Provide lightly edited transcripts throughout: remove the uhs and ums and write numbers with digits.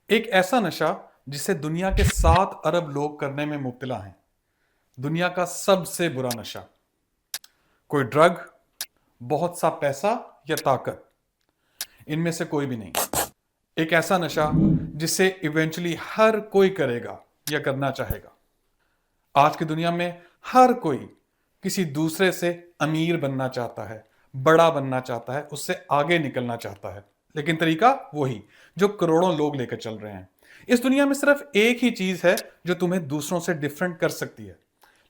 एक ऐसा नशा जिसे दुनिया के 7 अरब लोग करने में मुब्तला हैं। दुनिया का सबसे बुरा नशा। कोई ड्रग, बहुत सा पैसा या ताकत, इनमें से कोई भी नहीं। एक ऐसा नशा जिसे इवेंचुअली हर कोई करेगा या करना चाहेगा। आज की दुनिया में हर कोई किसी दूसरे से अमीर बनना चाहता है, बड़ा बनना चाहता है, उससे आगे निकलना चाहता है। लेकिन तरीका वही जो करोड़ों लोग लेकर चल रहे हैं। इस दुनिया में सिर्फ एक ही चीज है जो तुम्हें दूसरों से डिफरेंट कर सकती है,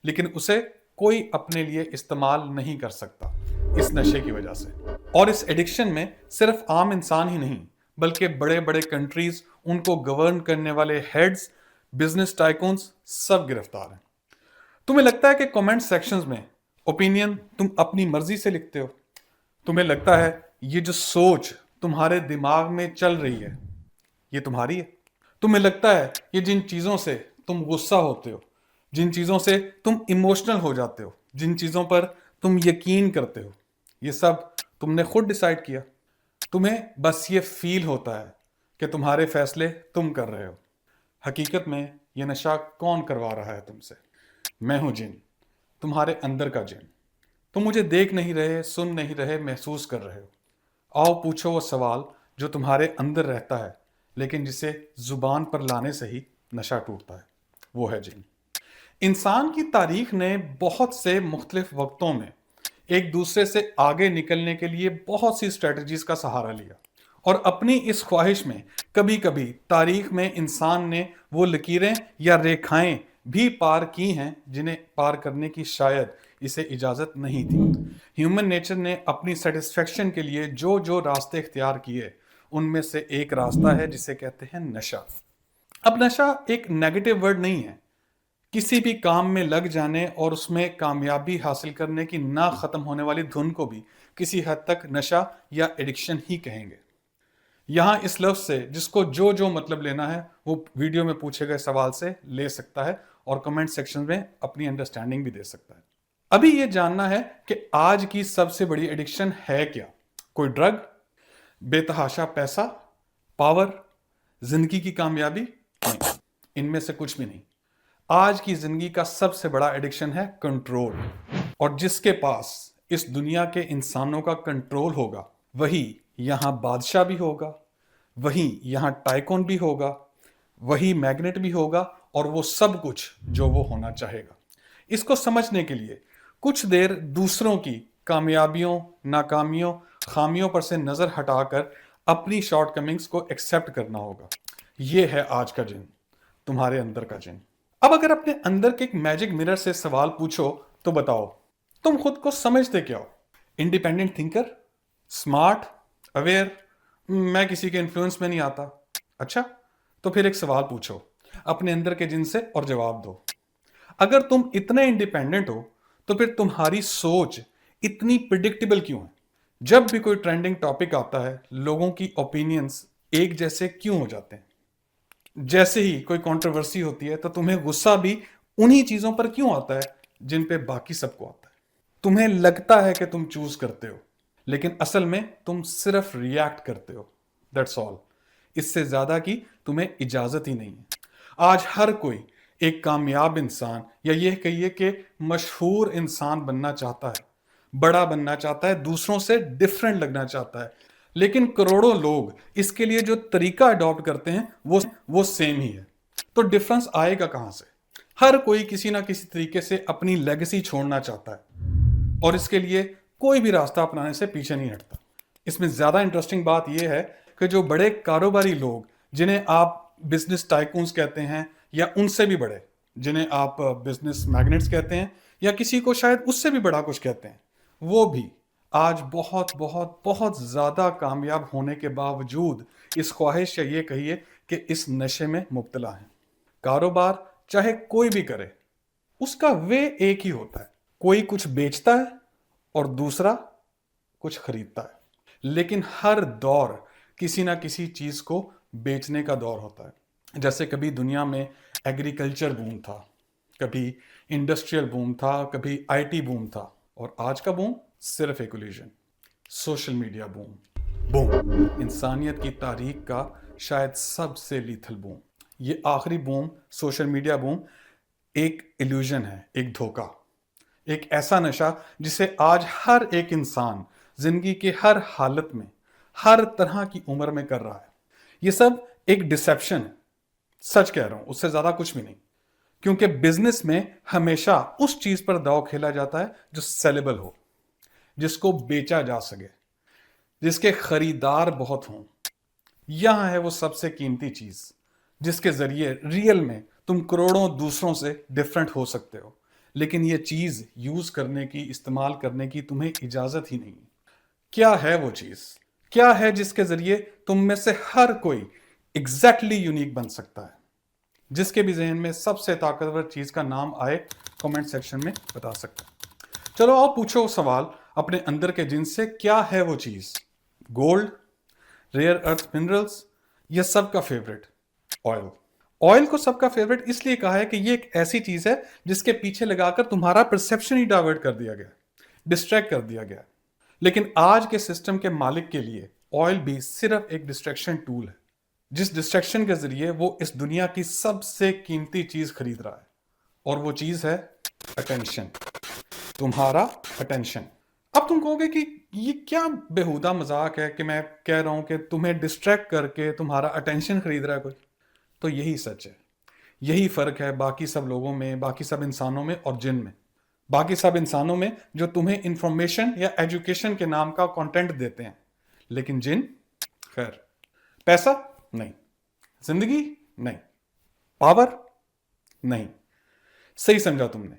लेकिन उसे कोई अपने लिए इस्तेमाल नहीं कर सकता, इस नशे की वजह से। और इस एडिक्शन में सिर्फ आम इंसान ही नहीं, बल्कि बड़े बड़े कंट्रीज, उनको गवर्न करने वाले हेड्स, बिजनेस टाइकून्स सब गिरफ्तार हैं। तुम्हें लगता है कि कमेंट सेक्शंस में ओपिनियन तुम अपनी मर्जी से लिखते हो। तुम्हें लगता है ये जो सोच तुम्हारे दिमाग में चल रही है ये तुम्हारी है। तुम्हें लगता है ये जिन चीजों से तुम गुस्सा होते हो, जिन चीजों से तुम इमोशनल हो जाते हो, जिन चीजों पर तुम यकीन करते हो, ये सब तुमने खुद डिसाइड किया। तुम्हें बस ये फील होता है कि तुम्हारे फैसले तुम कर रहे हो। हकीकत में ये नशा कौन करवा रहा है तुमसे? मैं हूं जिन, तुम्हारे अंदर का जिन। तुम मुझे देख नहीं रहे, सुन नहीं रहे, महसूस कर रहे हो। आओ पूछो वो सवाल जो तुम्हारे अंदर रहता है, लेकिन जिसे जुबान पर लाने से ही नशा टूटता है। वो है जिन। इंसान की तारीख ने बहुत से मुख्तलिफ वक्तों में एक दूसरे से आगे निकलने के लिए बहुत सी स्ट्रेटजीज का सहारा लिया, और अपनी इस ख्वाहिश में कभी कभी तारीख में इंसान ने वो लकीरें या रेखाएं भी पार की हैं जिन्हें पार करने की शायद इसे इजाजत नहीं थी। ह्यूमन नेचर ने अपनी सेटिस्फेक्शन के लिए जो जो रास्ते इख्तियार किए, उनमें से एक रास्ता है जिसे कहते हैं नशा। अब नशा एक नेगेटिव वर्ड नहीं है। किसी भी काम में लग जाने और उसमें कामयाबी हासिल करने की ना खत्म होने वाली धुन को भी किसी हद तक नशा या एडिक्शन ही कहेंगे। यहां इस लफ्ज से जिसको जो जो मतलब लेना है वो वीडियो में पूछे गए सवाल से ले सकता है और कमेंट सेक्शन में अपनी अंडरस्टैंडिंग भी दे सकता है। अभी ये जानना है कि आज की सबसे बड़ी एडिक्शन है क्या? कोई ड्रग, बेतहाशा पैसा, पावर, जिंदगी की कामयाबी? नहीं, इनमें से कुछ भी नहीं। आज की जिंदगी का सबसे बड़ा एडिक्शन है कंट्रोल। और जिसके पास इस दुनिया के इंसानों का कंट्रोल होगा, वही यहां बादशाह भी होगा, वही यहां टाइकून भी होगा, वही मैग्नेट भी होगा, और वो सब कुछ जो वो होना चाहेगा। इसको समझने के लिए कुछ देर दूसरों की कामयाबियों, नाकामियों, खामियों पर से नजर हटाकर अपनी शॉर्टकमिंग्स को एक्सेप्ट करना होगा। ये है आज का जिन, तुम्हारे अंदर का जिन। अब अगर अपने अंदर के एक मैजिक मिरर से सवाल पूछो तो बताओ, तुम खुद को समझते क्या हो? इंडिपेंडेंट थिंकर, स्मार्ट, अवेयर, मैं किसी के इन्फ्लुएंस में नहीं आता? अच्छा, तो फिर एक सवाल पूछो अपने अंदर के जिन से और जवाब दो। अगर तुम इतने इंडिपेंडेंट हो तो फिर तुम्हारी सोच इतनी प्रिडिक्टेबल क्यों है? जब भी कोई ट्रेंडिंग टॉपिक आता है, लोगों की ओपिनियंस एक जैसे क्यों हो जाते हैं? जैसे ही कोई कंट्रोवर्सी होती है तो तुम्हें गुस्सा भी उन्हीं चीजों पर क्यों आता है जिन पे बाकी सबको आता है? तुम्हें लगता है कि तुम चूज करते हो, लेकिन असल में तुम सिर्फ रिएक्ट करते हो। That's all. इससे ज्यादा की तुम्हें इजाजत ही नहीं है। आज हर कोई एक कामयाब इंसान, या यह कहिए कि मशहूर इंसान बनना चाहता है, बड़ा बनना चाहता है, दूसरों से डिफरेंट लगना चाहता है। लेकिन करोड़ों लोग इसके लिए जो तरीका अडॉप्ट करते हैं वो सेम ही है। तो डिफरेंस आएगा कहां से? हर कोई किसी ना किसी तरीके से अपनी लेगेसी छोड़ना चाहता है, और इसके लिए कोई भी रास्ता अपनाने से पीछे नहीं हटता। इसमें ज्यादा इंटरेस्टिंग बात यह है कि जो बड़े कारोबारी लोग, जिन्हें आप बिजनेस टाइकून्स कहते हैं, या उनसे भी बड़े जिन्हें आप बिजनेस मैग्नेट्स कहते हैं, या किसी को शायद उससे भी बड़ा कुछ कहते हैं, वो भी आज बहुत बहुत बहुत ज्यादा कामयाब होने के बावजूद इस ख्वाहिश, या ये कहिए कि इस नशे में मुब्तला हैं। कारोबार चाहे कोई भी करे, उसका वे एक ही होता है। कोई कुछ बेचता है और दूसरा कुछ खरीदता है। लेकिन हर दौर किसी ना किसी चीज को बेचने का दौर होता है। जैसे कभी दुनिया में एग्रीकल्चर बूम था, कभी इंडस्ट्रियल बूम था, कभी आईटी बूम था, और आज का बूम सिर्फ एक illusion, social media boom. Boom इंसानियत की तारीख का शायद सबसे लीथल बूम। ये आखिरी बूम, सोशल मीडिया बूम, एक इल्यूजन है, एक धोखा, एक ऐसा नशा जिसे आज हर एक इंसान जिंदगी के हर हालत में, हर तरह की उम्र में कर रहा है। ये सब एक डिसेप्शन है, सच कह रहा हूं, उससे ज्यादा कुछ भी नहीं। क्योंकि बिजनेस में हमेशा उस चीज पर दांव खेला जाता है जो सेलेबल हो, जिसको बेचा जा सके, जिसके खरीदार बहुत हों। यहां है वो सबसे कीमती चीज जिसके जरिए रियल में तुम करोड़ों दूसरों से डिफरेंट हो सकते हो, लेकिन ये चीज यूज करने की, इस्तेमाल करने की तुम्हें इजाजत ही नहीं। क्या है वो चीज? क्या है जिसके जरिए तुम में से हर कोई एग्जैक्टली यूनिक बन सकता है? जिसके भी जहन में सबसे ताकतवर चीज का नाम आए, कमेंट सेक्शन में बता सकते हैं। चलो आओ पूछो सवाल अपने अंदर के जिनसे, क्या है वो चीज? गोल्ड, रेयर अर्थ मिनरल्स, या सबका फेवरेट ऑयल? ऑयल को सबका फेवरेट इसलिए कहा है कि ये एक ऐसी चीज है जिसके पीछे लगाकर तुम्हारा परसेप्शन ही डाइवर्ट कर दिया गया, डिस्ट्रैक्ट कर दिया गया। लेकिन आज के सिस्टम के मालिक के लिए ऑयल भी सिर्फ एक डिस्ट्रैक्शन टूल है, जिस डिस्ट्रैक्शन के जरिए वो इस दुनिया की सबसे कीमती चीज खरीद रहा है, और वो चीज है अटेंशन, तुम्हारा अटेंशन। अब तुम कहोगे कि ये क्या बेहुदा मजाक है कि मैं कह रहा हूं कि तुम्हें डिस्ट्रैक्ट करके तुम्हारा अटेंशन खरीद रहा है कोई। तो यही सच है, यही फर्क है बाकी सब लोगों में, बाकी सब इंसानों में और जिन में। बाकी सब इंसानों में जो तुम्हें इंफॉर्मेशन या एजुकेशन के नाम का कंटेंट देते हैं, लेकिन जिन, खैर, पैसा नहीं, जिंदगी नहीं, पावर नहीं। सही समझा तुमने।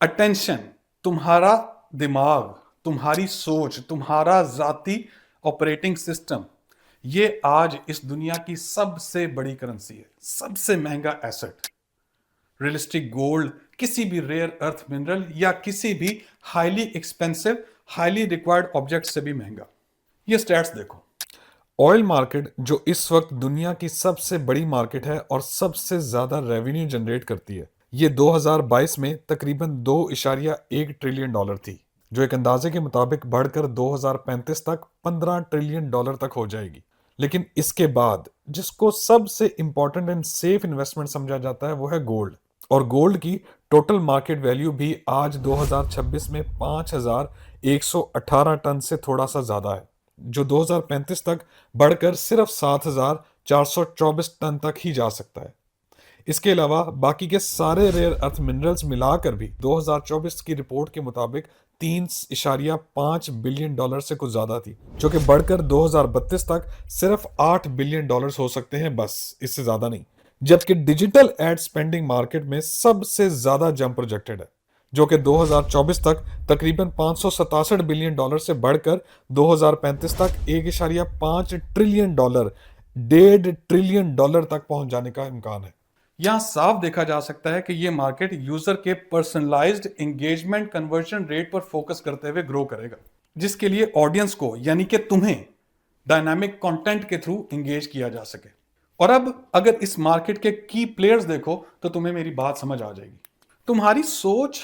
अटेंशन, तुम्हारा दिमाग, तुम्हारी सोच, तुम्हारा जाती ऑपरेटिंग सिस्टम, ये आज इस दुनिया की सबसे बड़ी करेंसी है, सबसे महंगा एसेट। रियलिस्टिक गोल्ड, किसी भी रेयर अर्थ मिनरल या किसी भी highly expensive, highly required object से भी महंगा। ये स्टैट्स देखो। ऑयल मार्केट जो इस वक्त दुनिया की सबसे बड़ी मार्केट है और सबसे ज्यादा रेवेन्यू जनरेट करती है, ये 2022 में तकरीबन 2.1 ट्रिलियन डॉलर थी, जो एक अंदाजे के मुताबिक बढ़कर 2035 तक 15 ट्रिलियन डॉलर तक हो जाएगी। लेकिन इसके बाद जिसको सबसे इंपॉर्टेंट एंड सेफ इन्वेस्टमेंट समझा जाता है वो है गोल्ड। और गोल्ड की टोटल मार्केट वैल्यू भी आज 2026 में 5,118 टन से थोड़ा सा ज्यादा है, जो 2035 तक बढ़कर सिर्फ 7,424 टन तक ही जा सकता है। इसके अलावा बाकी के सारे रेयर अर्थ मिनरल्स मिलाकर भी 2024 की रिपोर्ट के मुताबिक 3.5 बिलियन डॉलर से कुछ ज्यादा थी, जो कि बढ़कर 2032 तक सिर्फ 8 बिलियन डॉलर्स हो सकते हैं, बस, इससे ज्यादा नहीं। जबकि डिजिटल एड स्पेंडिंग मार्केट में सबसे ज्यादा जंप प्रोजेक्टेड है, जो कि 2024 तक तकरीबन 567 बिलियन डॉलर से बढ़कर 2035 तक 1.5 ट्रिलियन डॉलर, 1.5 ट्रिलियन डॉलर तक पहुंच जाने का इम्कान है। यहां साफ देखा जा सकता है कि यह मार्केट यूजर के पर्सनलाइज्ड एंगेजमेंट कन्वर्जन रेट पर फोकस करते हुए ग्रो करेगा, जिसके लिए ऑडियंस को, यानी कि तुम्हें, डायनामिक कंटेंट के थ्रू एंगेज किया जा सके। और अब अगर इस मार्केट के की प्लेयर्स देखो तो तुम्हें मेरी बात समझ आ जाएगी। तुम्हारी सोच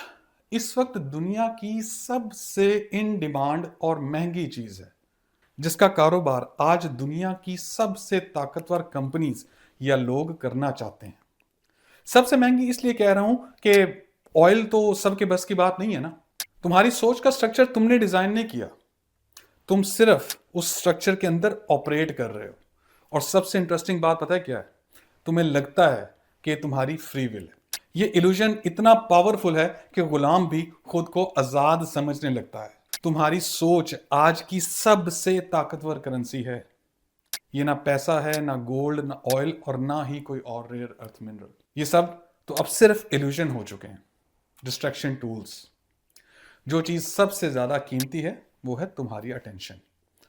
इस वक्त दुनिया की सबसे इन डिमांड और महंगी चीज है, जिसका कारोबार आज दुनिया की सबसे ताकतवर कंपनीज या लोग करना चाहते हैं। सबसे महंगी इसलिए कह रहा हूं कि ऑयल तो सबके बस की बात नहीं है ना। तुम्हारी सोच का स्ट्रक्चर तुमने डिजाइन नहीं किया, तुम सिर्फ उस स्ट्रक्चर के अंदर ऑपरेट कर रहे हो। और सबसे इंटरेस्टिंग बात पता है क्या है? तुम्हें लगता है कि तुम्हारी फ्री विल है। ये इल्यूजन इतना पावरफुल है कि गुलाम भी खुद को आजाद समझने लगता है। तुम्हारी सोच आज की सबसे ताकतवर करेंसी है। ये ना पैसा है, ना गोल्ड, ना ऑयल, और ना ही कोई और रेयर अर्थ मिनरल। ये सब तो अब सिर्फ इल्यूजन हो चुके हैं, डिस्ट्रैक्शन टूल्स। जो चीज सबसे ज्यादा कीमती है वो है तुम्हारी अटेंशन।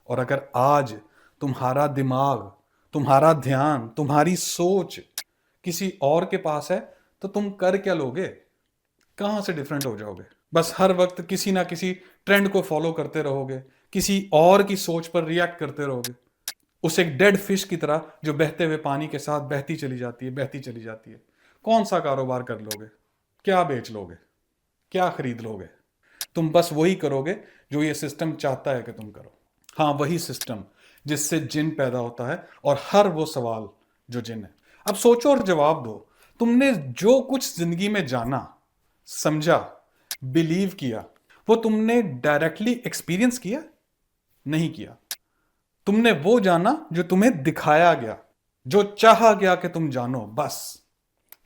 और अगर आज तुम्हारा दिमाग, तुम्हारा ध्यान, तुम्हारी सोच किसी और के पास है तो तुम कर क्या लोगे? कहां से डिफरेंट हो जाओगे? बस हर वक्त किसी ना किसी ट्रेंड को फॉलो करते रहोगे, किसी और की सोच पर रिएक्ट करते रहोगे, उस एक डेड फिश की तरह जो बहते हुए पानी के साथ बहती चली जाती है, बहती चली जाती है। कौन सा कारोबार कर लोगे? क्या बेच लोगे? क्या खरीद लोगे? तुम बस वही करोगे जो ये सिस्टम चाहता है कि तुम करो। हाँ, वही सिस्टम जिससे जिन पैदा होता है, और हर वो सवाल जो जिन है। अब सोचो और जवाब दो। तुमने जो कुछ जिंदगी में जाना, समझा, बिलीव किया, वो तुमने डायरेक्टली एक्सपीरियंस किया? नहीं किया। तुमने वो जाना जो तुम्हें दिखाया गया, जो चाहा गया कि तुम जानो, बस।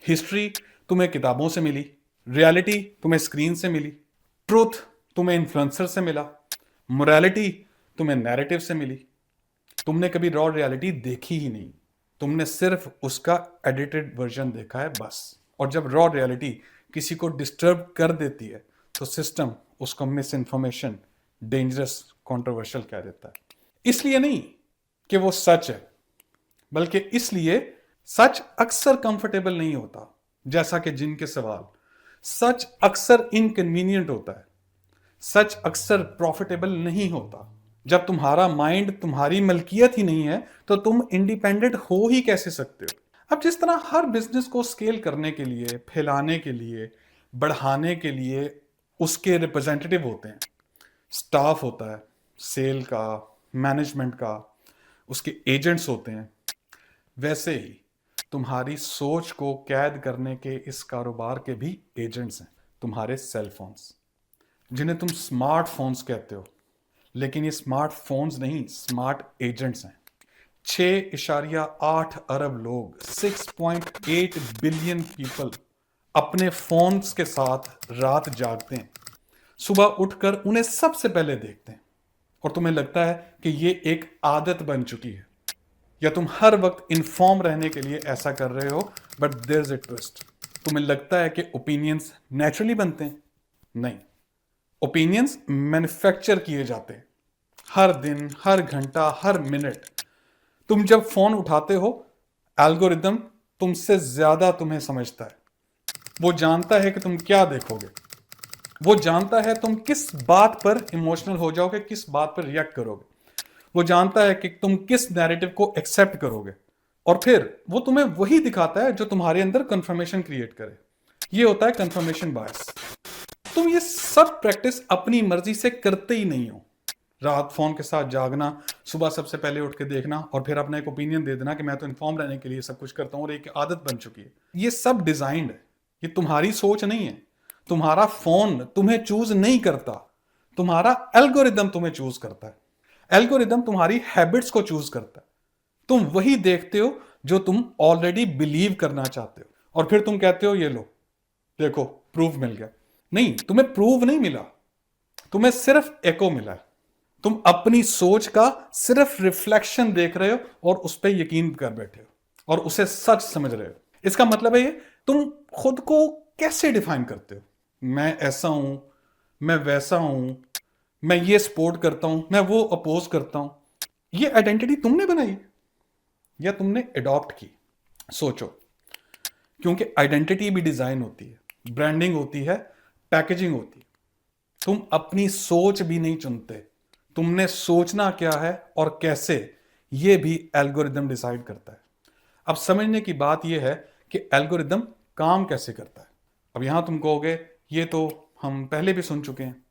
हिस्ट्री तुम्हें किताबों से मिली, रियलिटी तुम्हें स्क्रीन से मिली, ट्रूथ तुम्हें इन्फ्लुएंसर से मिला, मोरालिटी तुम्हें नैरेटिव से मिली। तुमने कभी रॉ रियलिटी देखी ही नहीं, तुमने सिर्फ उसका एडिटेड वर्जन देखा है, बस। और जब रॉ रियलिटी किसी को डिस्टर्ब कर देती है तो सिस्टम उसको मिस इन्फॉर्मेशन, डेंजरस, कंट्रोवर्शियल कह देता है। इसलिए नहीं कि वो सच है, बल्कि इसलिए सच अक्सर कंफर्टेबल नहीं होता। जैसा कि जिनके सवाल, सच अक्सर इनकन्वीनियंट होता है, सच अक्सर प्रॉफिटेबल नहीं होता। जब तुम्हारा माइंड तुम्हारी मलकियत ही नहीं है तो तुम इंडिपेंडेंट हो ही कैसे सकते हो? अब जिस तरह हर बिजनेस को स्केल करने के लिए, फैलाने के लिए, बढ़ाने के लिए उसके रिप्रेजेंटेटिव होते हैं, स्टाफ होता है, सेल का, मैनेजमेंट का, उसके एजेंट्स होते हैं, वैसे ही तुम्हारी सोच को कैद करने के इस कारोबार के भी एजेंट्स हैं, तुम्हारे सेल फोन्स, जिन्हें तुम स्मार्टफोन्स कहते हो। लेकिन ये स्मार्टफोन्स नहीं, स्मार्ट एजेंट्स हैं। 6.8 अरब लोग, 6.8 बिलियन पीपल अपने फोन्स के साथ रात जागते हैं, सुबह उठकर उन्हें सबसे पहले देखते हैं। और तुम्हें लगता है कि ये एक आदत बन चुकी है, या तुम हर वक्त इन्फॉर्म रहने के लिए ऐसा कर रहे हो। But there is a twist. तुम्हें लगता है कि ओपिनियंस नेचुरली बनते हैं? नहीं, ओपिनियंस मैन्युफैक्चर किए जाते हैं। हर दिन, हर घंटा, हर मिनट तुम जब फोन उठाते हो, एल्गोरिदम तुमसे ज्यादा तुम्हें समझता है। वो जानता है कि तुम क्या देखोगे, वो जानता है तुम किस बात पर इमोशनल हो जाओगे, किस बात पर रिएक्ट करोगे, वो जानता है कि तुम किस नैरेटिव को एक्सेप्ट करोगे, और फिर वो तुम्हें वही दिखाता है जो तुम्हारे अंदर कंफर्मेशन क्रिएट करे। ये होता है कंफर्मेशन बायस। तुम ये सब प्रैक्टिस अपनी मर्जी से करते ही नहीं हो। रात फोन के साथ जागना, सुबह सबसे पहले उठ के देखना, और फिर अपना एक ओपिनियन दे देना कि मैं तो इन्फॉर्म रहने के लिए सब कुछ करता हूं, और एक आदत बन चुकी है। ये सब डिजाइंड है, ये तुम्हारी सोच नहीं है। तुम्हारा फोन तुम्हें चूज नहीं करता, तुम्हारा एल्गोरिदम तुम्हें चूज करता है। एल्गोरिदम तुम्हारी हैबिट्स को चूज करता है। तुम वही देखते हो जो तुम ऑलरेडी बिलीव करना चाहते हो, और फिर तुम कहते हो ये लो, देखो प्रूफ मिल गया। नहीं, तुम्हें प्रूफ नहीं मिला, तुम्हें सिर्फ एको मिला है। तुम अपनी सोच का सिर्फ रिफ्लेक्शन देख रहे हो और उस पर यकीन कर बैठे हो और उसे सच समझ रहे हो। इसका मतलब है ये, तुम खुद को कैसे डिफाइन करते हो? मैं ऐसा हूं, मैं वैसा हूं, मैं ये सपोर्ट करता हूं, मैं वो अपोज करता हूं। ये आइडेंटिटी तुमने बनाई या तुमने अडॉप्ट की? सोचो। क्योंकि आइडेंटिटी भी डिजाइन होती है, ब्रांडिंग होती है, पैकेजिंग होती है। तुम अपनी सोच भी नहीं चुनते, तुमने सोचना क्या है और कैसे, यह भी एल्गोरिदम डिसाइड करता है। अब समझने की बात यह है कि एल्गोरिदम काम कैसे करता है। अब यहां तुम कहोगे ये तो हम पहले भी सुन चुके हैं,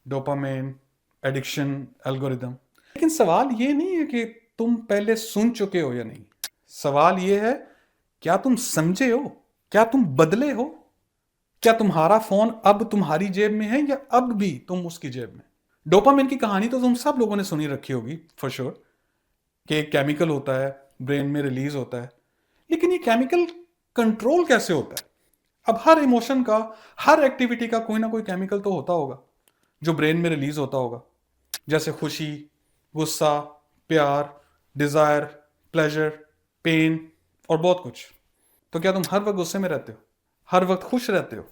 डोपामाइन, एडिक्शन, एल्गोरिदम। लेकिन सवाल ये नहीं है कि तुम पहले सुन चुके हो या नहीं। सवाल ये है, क्या तुम समझे हो? क्या तुम बदले हो? क्या तुम्हारा फोन अब तुम्हारी जेब में है, या अब भी तुम उसकी जेब में? डोपामाइन की कहानी तो तुम सब लोगों ने सुनी रखी होगी फॉर श्योर, कि एक केमिकल होता है, ब्रेन में रिलीज होता है। लेकिन ये केमिकल कंट्रोल कैसे होता है? अब हर इमोशन का, हर एक्टिविटी का कोई ना कोई केमिकल तो होता होगा जो ब्रेन में रिलीज होता होगा, जैसे खुशी, गुस्सा, प्यार, डिजायर, प्लेजर, पेन और बहुत कुछ। तो क्या तुम हर वक्त गुस्से में रहते हो, हर वक्त खुश रहते हो?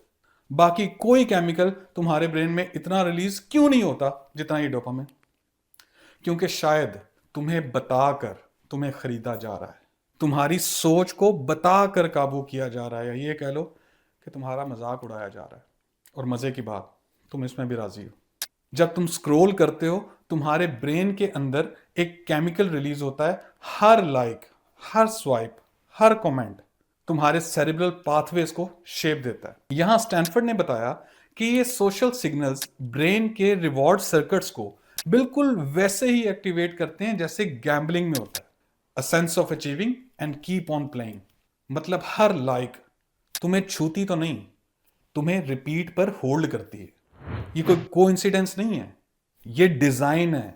बाकी कोई केमिकल तुम्हारे ब्रेन में इतना रिलीज क्यों नहीं होता जितना ये डोपामाइन? क्योंकि शायद तुम्हें बताकर तुम्हें खरीदा जा रहा है, तुम्हारी सोच को बताकर काबू किया जा रहा है, या ये कह लो कि तुम्हारा मजाक उड़ाया जा रहा है। और मजे की बात, तुम इसमें भी राजी हो। जब तुम स्क्रॉल करते हो, तुम्हारे ब्रेन के अंदर एक केमिकल रिलीज होता है। हर लाइक, हर स्वाइप, हर कमेंट तुम्हारे सेरिब्रल पाथवेज को शेप देता है। यहां स्टैनफोर्ड ने बताया कि ये सोशल सिग्नल्स ब्रेन के रिवॉर्ड सर्किट्स को बिल्कुल वैसे ही एक्टिवेट करते हैं जैसे गैम्बलिंग में होता है, a sense of achieving and keep on playing. मतलब हर लाइक तुम्हें छूती तो नहीं, तुम्हें रिपीट पर होल्ड करती है। ये कोई कोइंसिडेंस नहीं है, ये डिजाइन है,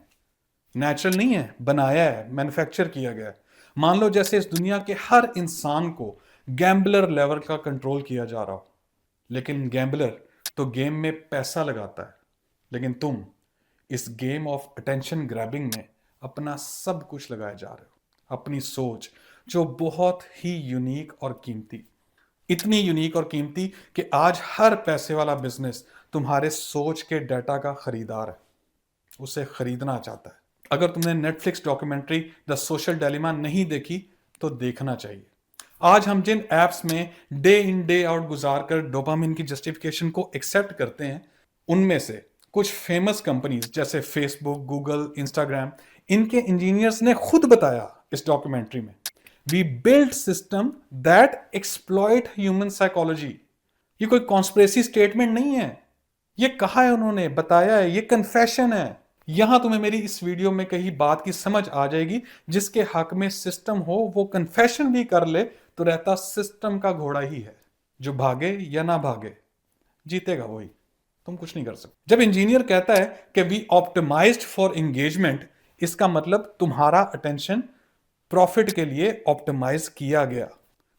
नेचुरल नहीं है, बनाया है, मैन्युफैक्चर किया गया है। मान लो जैसे इस दुनिया के हर इंसान को गैम्बलर लेवल का कंट्रोल किया जा रहा हो, लेकिन गैम्बलर तो गेम में पैसा लगाता है, लेकिन तुम इस गेम ऑफ अटेंशन ग्रैबिंग में अपना सब कुछ लगाए जा रहे हो, अपनी सोच जो बहुत ही यूनिक और कीमती, इतनी यूनिक और कीमती कि आज हर पैसे वाला बिजनेस तुम्हारे सोच के डाटा का खरीदार है, उसे खरीदना चाहता है। अगर तुमने Netflix documentary the social dilemma नहीं देखी तो देखना चाहिए। आज हम जिन एप्स में डे इन डे आउट गुजार कर डोपामिन की जस्टिफिकेशन को एक्सेप्ट करते हैं, उनमें से कुछ फेमस कंपनीज जैसे फेसबुक, गूगल, इंस्टाग्राम, इनके इंजीनियर्स ने खुद बताया इस डॉक्यूमेंट्री में, we build system that exploit human psychology. ये कोई कॉन्स्पिरेसी स्टेटमेंट नहीं है, ये कहा है उन्होंने, बताया है, ये कन्फेशन है। यहां तुम्हें मेरी इस वीडियो में कही बात की समझ आ जाएगी। जिसके हक में सिस्टम हो वो कन्फेशन भी कर ले तो रहता सिस्टम का घोड़ा ही है। जो भागे या ना भागे, जीतेगा वही, तुम कुछ नहीं कर सकते। जब इंजीनियर कहता है कि वी ऑप्टिमाइज्ड फॉर एंगेजमेंट, इसका मतलब तुम्हारा अटेंशन प्रॉफिट के लिए ऑप्टिमाइज किया गया,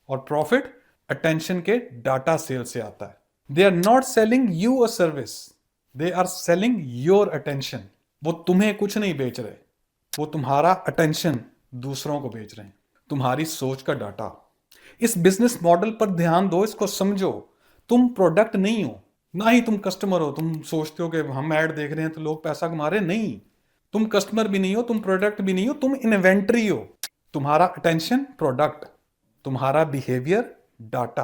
और प्रॉफिट अटेंशन के डाटा सेल से आता है। They are not selling you a service, they are selling your attention. वो तुम्हें कुछ नहीं बेच रहे, वो तुम्हारा अटेंशन दूसरों को बेच रहे हैं, तुम्हारी सोच का डाटा। इस बिजनेस मॉडल पर ध्यान दो, इसको समझो। तुम प्रोडक्ट नहीं हो, ना ही तुम कस्टमर हो। तुम सोचते हो कि हम ऐड देख रहे हैं तो लोग पैसा कमा रहे हैं, नहीं। तुम कस्टमर भी नहीं हो, तुम प्रोडक्ट भी नहीं हो, तुम इन्वेंट्री हो। तुम्हारा अटेंशन प्रोडक्ट, तुम्हारा बिहेवियर डाटा,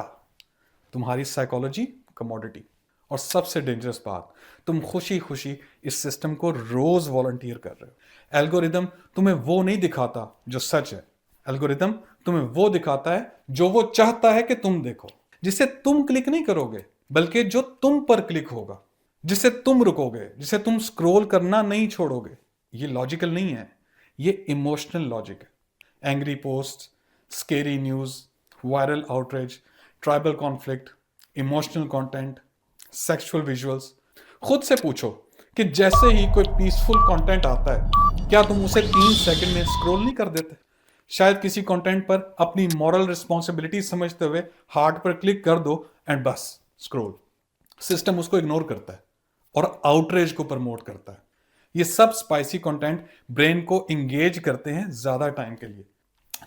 तुम्हारी साइकोलॉजी कमोडिटी। और सबसे डेंजरस बात, तुम खुशी खुशी इस सिस्टम को रोज वॉलंटियर कर रहे हो। एल्गोरिदम तुम्हें वो नहीं दिखाता जो सच है, एल्गोरिदम तुम्हें वो दिखाता है जो वो चाहता है कि तुम देखो, जिसे तुम क्लिक नहीं करोगे बल्कि जो तुम पर क्लिक होगा, जिसे तुम रुकोगे, जिसे तुम स्क्रॉल करना नहीं छोड़ोगे। ये लॉजिकल नहीं है, ये इमोशनल लॉजिक है। Angry post, scary news, viral outreach, tribal conflict, emotional content, sexual visuals. खुद से पूछो कि जैसे ही कोई पीसफुल कंटेंट आता है, क्या तुम उसे 3 सेकंड में स्क्रॉल नहीं कर देते? शायद किसी कंटेंट पर अपनी मॉरल रिस्पॉन्सिबिलिटी समझते हुए हार्ट पर क्लिक कर दो एंड बस स्क्रॉल। सिस्टम उसको इग्नोर करता है और आउटरेज को प्रमोट करता है। ये सब स्पाइसी कंटेंट ब्रेन को इंगेज करते हैं ज्यादा टाइम के लिए,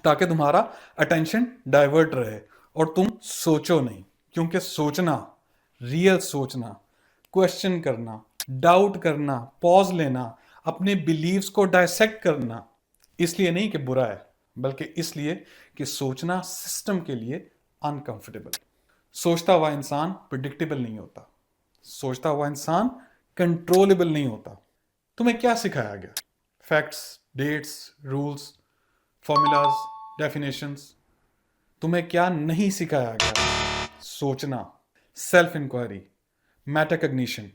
ताकि तुम्हारा अटेंशन डाइवर्ट रहे और तुम सोचो नहीं। क्योंकि सोचना, रियल सोचना, क्वेश्चन करना, डाउट करना, पॉज लेना, अपने बिलीव्स को डायसेक्ट करना, इसलिए नहीं कि बुरा है, बल्कि इसलिए कि सोचना सिस्टम के लिए अनकंफर्टेबल। सोचता हुआ इंसान प्रिडिक्टेबल नहीं होता, सोचता हुआ इंसान कंट्रोलेबल नहीं होता। तुम्हें क्या सिखाया गया? Facts, dates, rules, formulas, definitions. तुम्हें क्या नहीं सिखाया गया? सोचना, self inquiry, metacognition,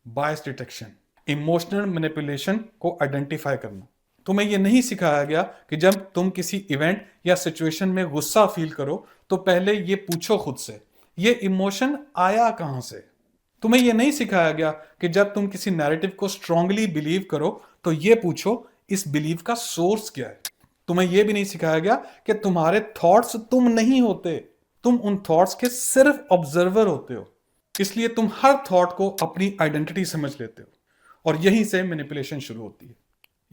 bias detection, emotional manipulation को आइडेंटिफाई करना। तुम्हें यह नहीं सिखाया गया कि जब तुम किसी इवेंट या सिचुएशन में गुस्सा फील करो तो पहले यह पूछो खुद से, यह इमोशन आया कहां से। तुम्हें यह नहीं सिखाया गया कि जब तुम किसी नैरेटिव को स्ट्रांगली बिलीव करो तो यह पूछो इस बिलीव का सोर्स क्या है। तुम्हें यह भी नहीं सिखाया गया कि तुम्हारे थॉट्स तुम नहीं होते, तुम उन थॉट्स के सिर्फ ऑब्जर्वर होते हो। इसलिए तुम हर थॉट को अपनी आइडेंटिटी समझ लेते हो, और यहीं से मैनिपुलेशन शुरू होती है।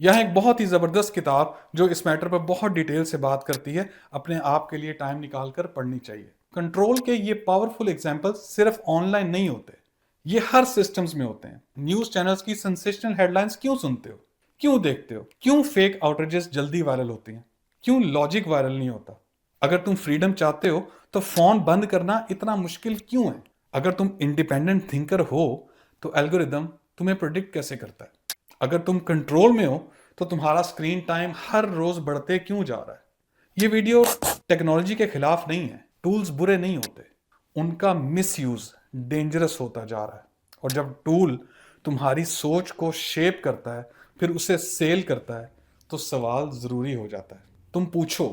यह एक बहुत ही जबरदस्त किताब जो इस मैटर पर बहुत डिटेल से बात करती है, अपने आप के लिए टाइम निकालकर पढ़नी चाहिए। कंट्रोल के ये पावरफुल एग्जाम्पल्स सिर्फ ऑनलाइन नहीं होते, ये हर सिस्टम्स में होते हैं। न्यूज चैनल्स की सेंसेशनल हेडलाइंस क्यों सुनते हो, क्यों देखते हो? क्यों फेक आउटरीचेस जल्दी वायरल होती हैं? क्यों लॉजिक वायरल नहीं होता? अगर तुम फ्रीडम चाहते हो तो फोन बंद करना इतना मुश्किल क्यों है? अगर तुम इंडिपेंडेंट थिंकर हो तो एल्गोरिदम तुम्हें प्रेडिक्ट कैसे करता है? अगर तुम कंट्रोल में हो तो तुम्हारा स्क्रीन टाइम हर रोज बढ़ते क्यों जा रहा है? ये वीडियो टेक्नोलॉजी के खिलाफ नहीं है, टूल्स बुरे नहीं होते, उनका मिसयूज डेंजरस होता जा रहा है। और जब टूल तुम्हारी सोच को शेप करता है फिर उसे सेल करता है, तो सवाल ज़रूरी हो जाता है। तुम पूछो,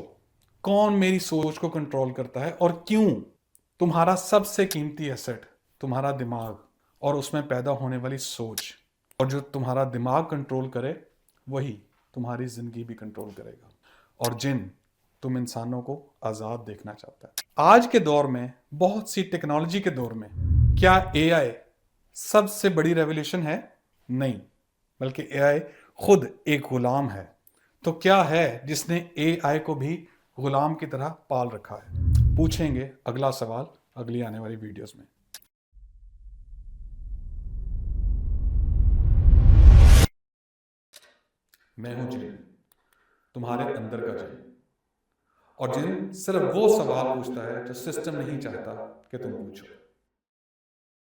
कौन मेरी सोच को कंट्रोल करता है और क्यों? तुम्हारा सबसे कीमती एसेट तुम्हारा दिमाग और उसमें पैदा होने वाली सोच। और जो तुम्हारा दिमाग कंट्रोल करे, वही तुम्हारी ज़िंदगी भी कंट्रोल करेगा। और जिन तुम इंसानों को आज़ाद देखना चाहता है। आज के दौर में, बहुत सी टेक्नोलॉजी के दौर में, क्या एआई सबसे बड़ी रेवोल्यूशन है? नहीं, बल्कि एआई खुद एक गुलाम है। तो क्या है जिसने एआई को भी गुलाम की तरह पाल रखा है? पूछेंगे अगला सवाल अगली आने वाली वीडियोस में। मैं हूं जिन, तुम्हारे अंदर का जिन। और जिन सिर्फ वो सवाल पूछता है जो सिस्टम नहीं चाहता कि तुम पूछो।